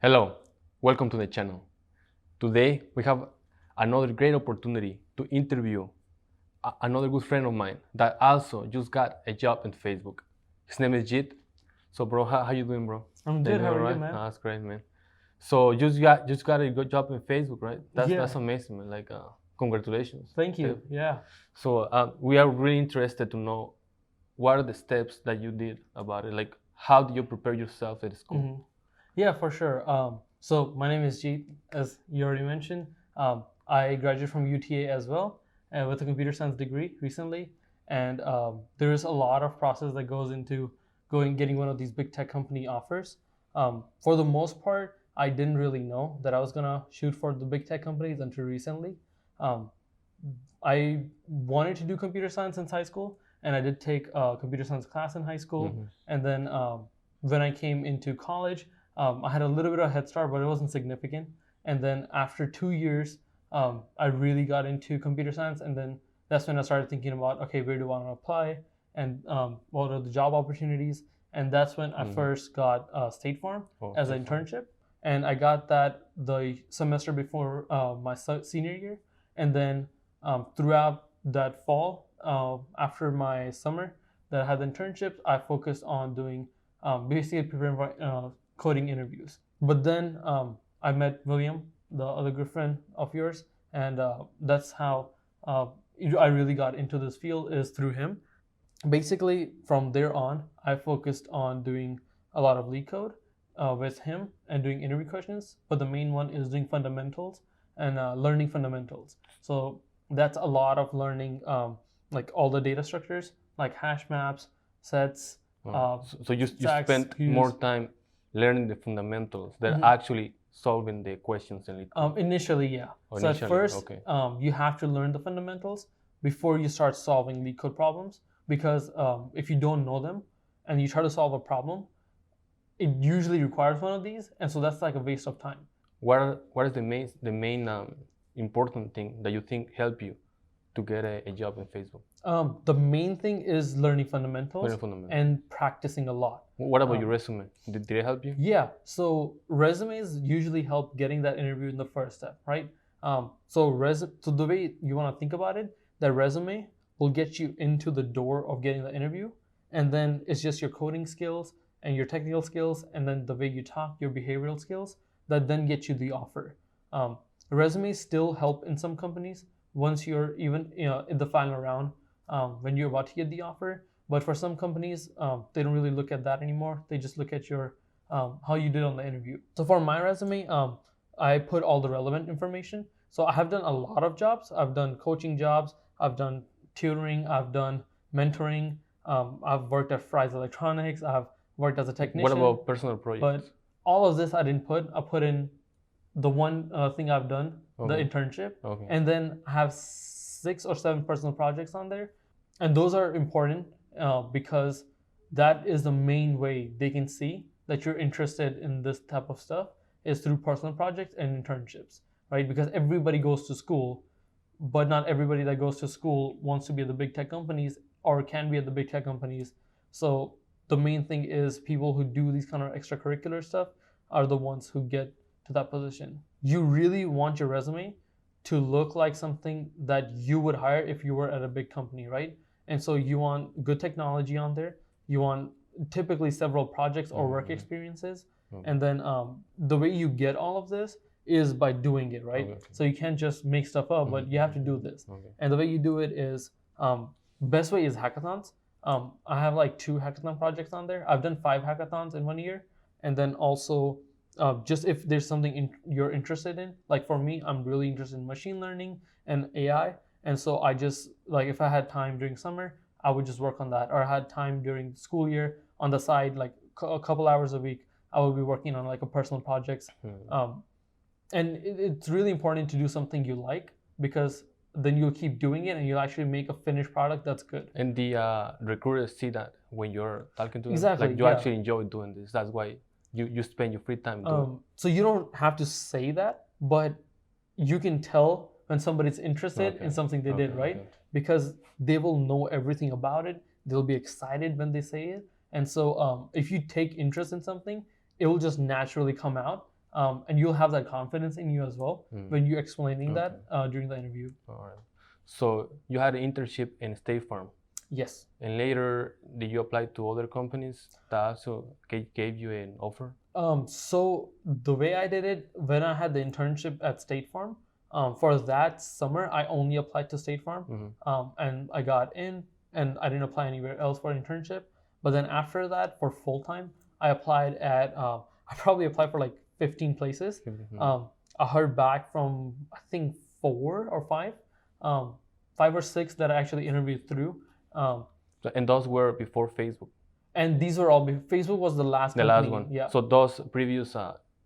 Hello, welcome to the channel. Today we have another great opportunity to interview another good friend of mine that also just got a job in Facebook. His name is Jit. So bro, how you doing, bro? I'm good. How are you, man? That's great, man. So just got a good job in Facebook, right? Yeah. That's amazing, man. Congratulations. Thank you. Yeah. So we are really interested to know what are the steps that you did about it. Like, how do you prepare yourself at school? Mhm. Yeah, for sure. So my name is Jeet, as you already mentioned. I graduated from UTA as well, with a computer science degree recently. And there is a lot of process that goes into getting one of these big tech company offers. For the most part, I didn't really know that I was gonna shoot for the big tech companies until recently. Um, I wanted to do computer science since high school, and I did take a computer science class in high school. And then when I came into college, I had a little bit of a head start, but it wasn't significant. And then after 2 years, I really got into computer science, and then that's when I started thinking about, okay, where do I want to apply, and what are the job opportunities. And that's when I first got State Farm as an internship, and I got that the semester before my senior year. And then throughout that fall, after my summer that I had the internships, I focused on doing basically preparing for coding interviews. But then I met William, the other good friend of yours, and that's how I really got into this field, is through him. Basically, from there on, I focused on doing a lot of lead code with him and doing interview questions. But the main one is doing fundamentals and learning fundamentals. So that's a lot of learning, like all the data structures, like hash maps, sets. So you spent more time learning the fundamentals than actually solving the questions in LeetCode. Initially, yeah. So at first, you have to learn the fundamentals before you start solving LeetCode problems, because if you don't know them and you try to solve a problem, it usually requires one of these, and so that's like a waste of time. What is the main important thing that you think help you to get a job in Facebook? The main thing is learning fundamentals, and practicing a lot. What about your resume? Did it help you? Yeah, so resumes usually help getting that interview in the first step, right? So the way you want to think about it, that resume will get you into the door of getting the interview, and then it's just your coding skills and your technical skills, and then the way you talk, your behavioral skills, that then get you the offer. Resumes still help in some companies once you're even in the final round, when you're about to get the offer. But for some companies, they don't really look at that anymore. They just look at your how you did on the interview. So for my resume, I put all the relevant information. So I have done a lot of jobs. I've done coaching jobs. I've done tutoring. I've done mentoring. I've worked at Fry's Electronics. I've worked as a technician. What about personal projects? But all of this I didn't put. I put in the one thing I've done, the internship, and then I have 6 or 7 personal projects on there, and those are important because that is the main way they can see that you're interested in this type of stuff, is through personal projects and internships, right? Because everybody goes to school, but not everybody that goes to school wants to be at the big tech companies or can be at the big tech companies. So the main thing is people who do these kind of extracurricular stuff are the ones who get to that position. You really want your resume to look like something that you would hire if you were at a big company, right? And so you want good technology on there. You want typically several projects or work experiences. And then the way you get all of this is by doing it, right? So you can't just make stuff up, but you have to do this. And the way you do it is, best way is hackathons. I have like 2 hackathon projects on there. I've done 5 hackathons in 1 year. And then also, just if there's something you're interested in, like for me, I'm really interested in machine learning and AI. And so I just, like, if I had time during summer, I would just work on that. Or I had time during school year on the side, like a couple hours a week, I would be working on like a personal projects. And it's really important to do something you like, because then you'll keep doing it and you'll actually make a finished product that's good. And the recruiters see that when you're talking to them. Exactly, like you actually enjoy doing this. That's why you spend your free time doing it. So you don't have to say that, but you can tell when somebody's interested in something they did, right? Because they will know everything about it. They'll be excited when they say it. And so if you take interest in something, it will just naturally come out. and you'll have that confidence in you as well when you're explaining Okay. that during the interview. All right. So you had an internship in State Farm, Yes. and later did you apply to other companies that also gave you an offer? So the way I did it, when I had the internship at State Farm, for that summer, I only applied to State Farm, and I got in, and I didn't apply anywhere else for an internship. But then after that, for full time, I applied at, I probably applied for like 15 places. I heard back from, I think, 4 or 5, 5 or 6 that I actually interviewed through. And those were before Facebook. And these were all, Facebook was the last The last company. one. Yeah. So those previous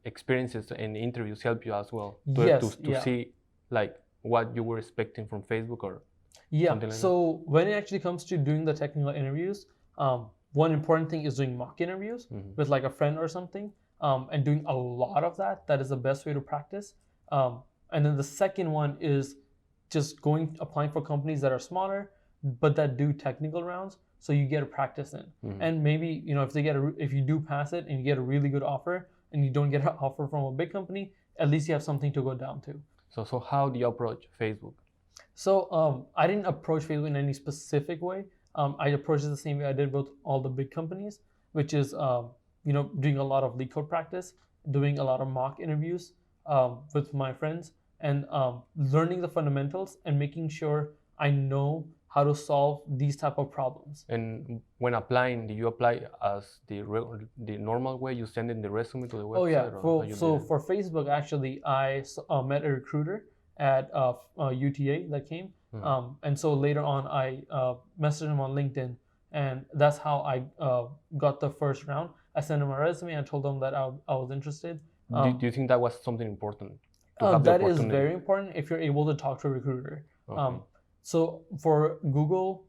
experiences and interviews help you as well to, Yes, to see like what you were expecting from Facebook or Yeah. something like So when it actually comes to doing the technical interviews, one important thing is doing mock interviews with like a friend or something, and doing a lot of that. That is the best way to practice. And then the second one is just applying for companies that are smaller, but that do technical rounds, so you get to practice in. And maybe if you do pass it and you get a really good offer, and you don't get an offer from a big company, at least you have something to go down to. So how do you approach Facebook? So I didn't approach Facebook in any specific way. I approached it the same way I did with all the big companies, which is doing a lot of lead code practice, doing a lot of mock interviews with my friends, and learning the fundamentals and making sure I know how to solve these type of problems. And when applying, do you apply as the normal way? You send in the resume to the website? Oh yeah. Or how you So did it? for Facebook, actually, I met a recruiter at UTA that came, and so later on, I messaged him on LinkedIn, and that's how I got the first round. I sent him a resume and told him that I was interested. Do you think that was something important? To have the That is opportunity? very important if you're able to talk to a recruiter. Okay. So for Google,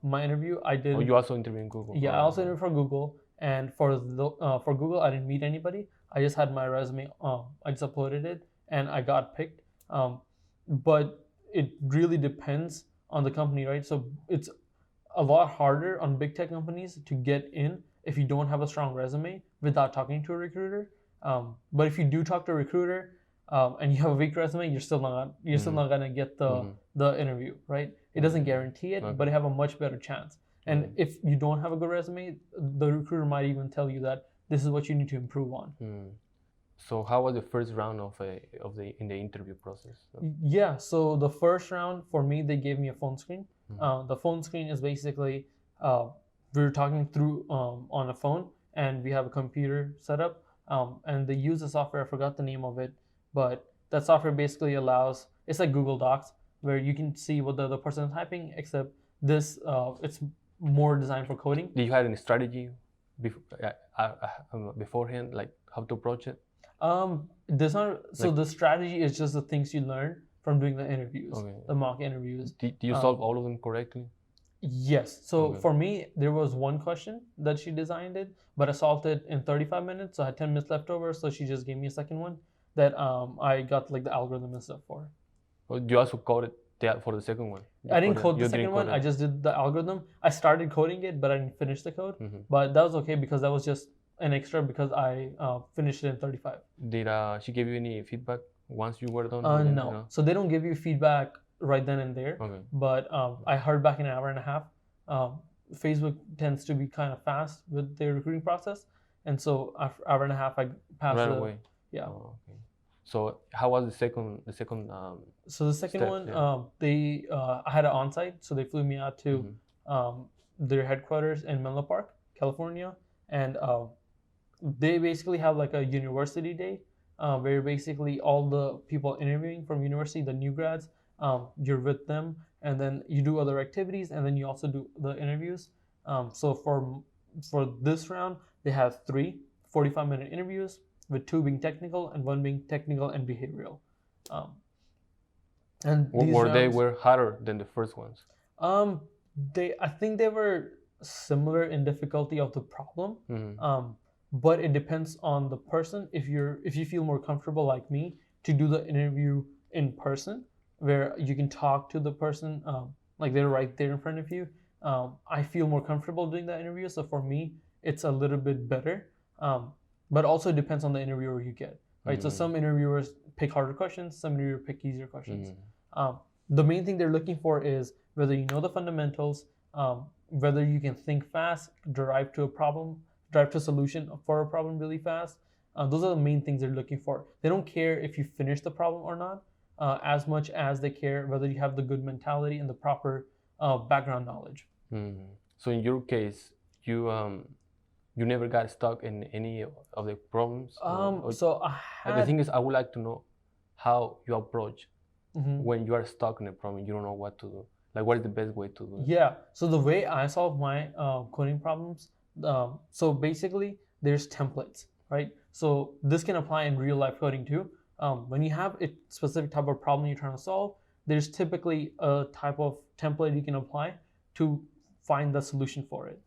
my interview, I did. Oh, you also interviewed in Google? Yeah, I also interviewed for Google, and for Google, I didn't meet anybody. I just had my resume. I just uploaded it, and I got picked. But it really depends on the company, right? So it's a lot harder on big tech companies to get in if you don't have a strong resume without talking to a recruiter. But if you do talk to a recruiter and you have a weak resume, you're still not gonna get the interview, right? It doesn't guarantee it, but you have a much better chance. And if you don't have a good resume, the recruiter might even tell you that this is what you need to improve on. So how was the first round in the interview process? Yeah, so the first round for me, they gave me a phone screen. The phone screen is basically we were talking through on a phone, and we have a computer set up, and they use a software. I forgot the name of it, but that software basically allows, it's like Google Docs, where you can see what the other person is typing, except this it's more designed for coding. Did you have any strategy beforehand, like how to approach it? There's not. So the strategy is just the things you learn from doing the interviews, the mock interviews. Do you solve all of them correctly? Yes. So for me, there was one question that she designed it, but I solved it in 35 minutes. So I had 10 minutes left over. So she just gave me a second one that I got like the algorithm and stuff for. Or you also coded for the second one? I didn't code the second one. I just did the algorithm. I started coding it, but I didn't finish the code. But that was okay because that was just an extra because I finished it in 35. Did she give you any feedback once you were done? No. So they don't give you feedback right then and there. Okay. But I heard back in an hour and a half. Facebook tends to be kind of fast with their recruiting process, and so after an hour and a half, I passed right away. Yeah. Oh, okay. So how was the second? So the second step, one, yeah. I had an on-site, so they flew me out to their headquarters in Menlo Park, California, and they basically have like a university day where basically all the people interviewing from university, the new grads, you're with them, and then you do other activities, and then you also do the interviews. So for this round, they have 3 45-minute interviews, with 2 being technical and 1 being technical and behavioral. And they were harder than the first ones? I think they were similar in difficulty of the problem. But it depends on the person. If you feel more comfortable like me to do the interview in person, where you can talk to the person, like they're right there in front of you, I feel more comfortable doing that interview. So for me, it's a little bit better. But also it depends on the interviewer you get. right? So some interviewers pick harder questions, some interviewers pick easier questions. Mm. The main thing they're looking for is whether you know the fundamentals, whether you can think fast, drive to a solution for a problem really fast. Those are the main things they're looking for. They don't care if you finish the problem or not, as much as they care whether you have the good mentality and the proper background knowledge. Mm. So in your case, you never got stuck in any of the problems? So I The had. thing is, I would like to know how you approach Mhm. when you are stuck in a problem, you don't know what to do. Like, what is the best way to do it? Yeah. So the way I solve my coding problems, so basically there's templates, right? So this can apply in real life coding too. When you have a specific type of problem you're trying to solve, there's typically a type of template you can apply to find the solution for it.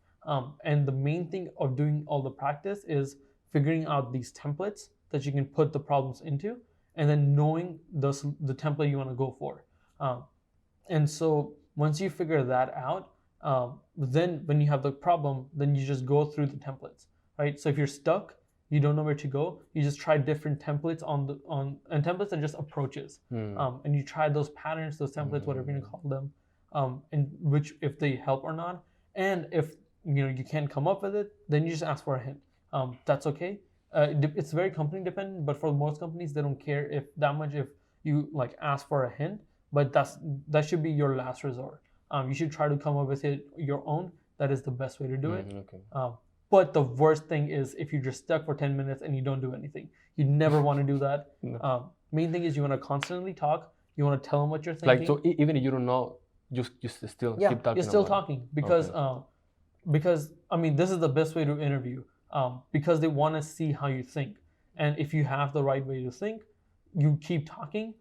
And the main thing of doing all the practice is figuring out these templates that you can put the problems into, and then knowing the template you want to go for. And so once you figure that out, then when you have the problem, then you just go through the templates, right? So if you're stuck, you don't know where to go, you just try different templates and templates are just approaches. And you try those patterns, those templates, whatever you call them, and which if they help or not. And if you can't come up with it, then you just ask for a hint. That's okay. It's very company dependent, but for most companies, they don't care if you like ask for a hint, but that should be your last resort. You should try to come up with it your own. That is the best way to do it. Okay. But the worst thing is if you're just stuck for 10 minutes and you don't do anything. You never want to do that. No. Main thing is you want to constantly talk. You want to tell them what you're thinking. Like, so even if you don't know, just still keep talking. You're still about talking because Okay. because I mean this is the best way to interview, because they want to see how you think, and if you have the right way to think, you keep talking.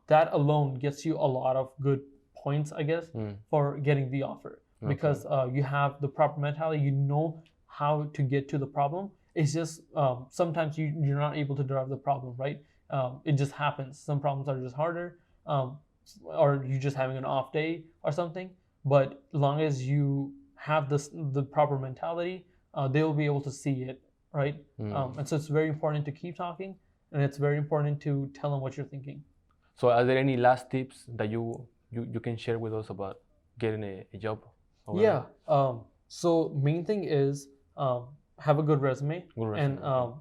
That alone gets you a lot of good points, I guess, for getting the offer, because you have the proper mentality. You know how to get to the problem. It's just sometimes you're not able to drive the problem, right? It just happens. Some problems are just harder, or you're just having an off day or something. But as long as you have the proper mentality, they will be able to see it, right? And so it's very important to keep talking, and it's very important to tell them what you're thinking. So are there any last tips that you can share with us about getting a job? Yeah. So main thing is have a good resume. Good resume, And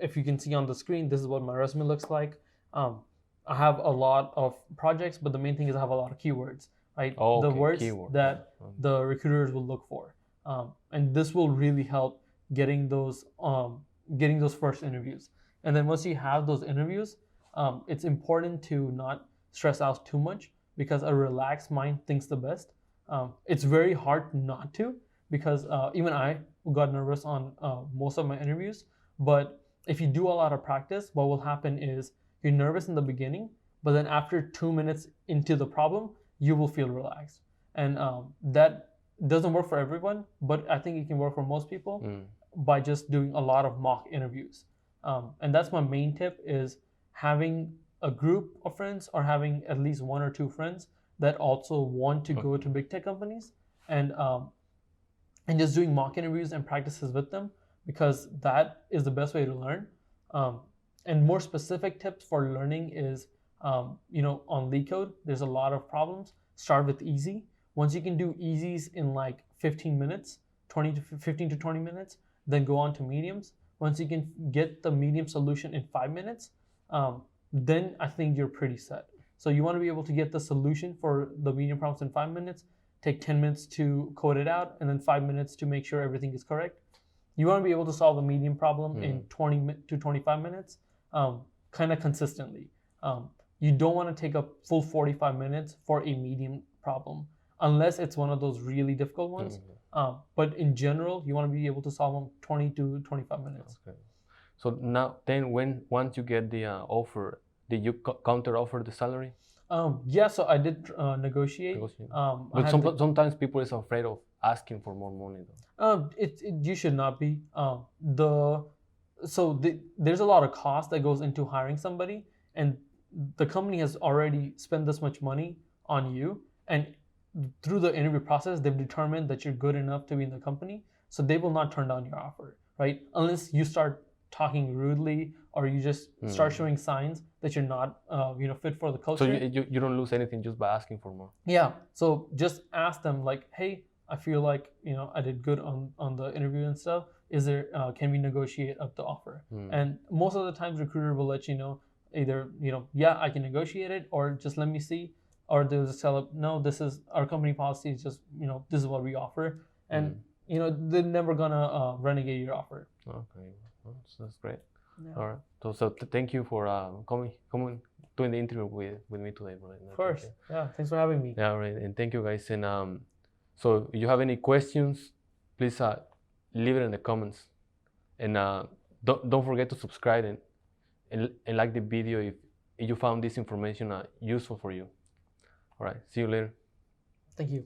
if you can see on the screen, this is what my resume looks like. I have a lot of projects, but the main thing is I have a lot of keywords, right? Oh, the okay, words keyword. that the recruiters will look for, and this will really help getting those first interviews. And then once you have those interviews, it's important to not stress out too much, because a relaxed mind thinks the best. It's very hard not to, because even I got nervous on most of my interviews. But if you do a lot of practice, what will happen is you're nervous in the beginning, but then after 2 minutes into the problem, you will feel relaxed. And that doesn't work for everyone, but I think it can work for most people by just doing a lot of mock interviews. And that's my main tip, is having a group of friends, or having at least 1 or 2 friends that also want to go to big tech companies, and just doing mock interviews and practices with them, because that is the best way to learn. And more specific tips for learning is, on LeetCode, there's a lot of problems. Start with easy. Once you can do easies in like 15 minutes, 15 to 20 minutes, then go on to mediums. Once you can get the medium solution in 5 minutes, then I think you're pretty set. So you want to be able to get the solution for the medium problems in 5 minutes, take 10 minutes to code it out, and then 5 minutes to make sure everything is correct. You want to be able to solve a medium problem in 20 to 25 minutes, kind of consistently. You don't want to take a full 45 minutes for a medium problem, unless it's one of those really difficult ones. But in general, you want to be able to solve them 20 to 25 minutes. Okay. So now, then, once you get the offer, did you counter offer the salary? Yeah, so I did negotiate. But sometimes people is afraid of asking for more money, though. You should not be. There's a lot of cost that goes into hiring somebody, and the company has already spent this much money on you, and through the interview process, they've determined that you're good enough to be in the company, so they will not turn down your offer, right? Unless you start talking rudely, or you just start showing signs that you're not fit for the culture. So you don't lose anything just by asking for more. Yeah. So just ask them like, hey, I feel like I did good on the interview and stuff. Is there can we negotiate up the offer? And most of the times recruiter will let you know either yeah, I can negotiate it, or just let me see, or they'll just tell them, no, this is our company policy, is just this is what we offer, and they're never gonna renegade your offer. Okay, well, that's great. Yeah. All right. So thank you for coming doing the interview with me today, bro. Of course. Yeah. Thanks for having me. Yeah, right. And thank you, guys. And so if you have any questions, please leave it in the comments. And don't forget to subscribe and like the video if you found this information useful for you. All right. See you later. Thank you.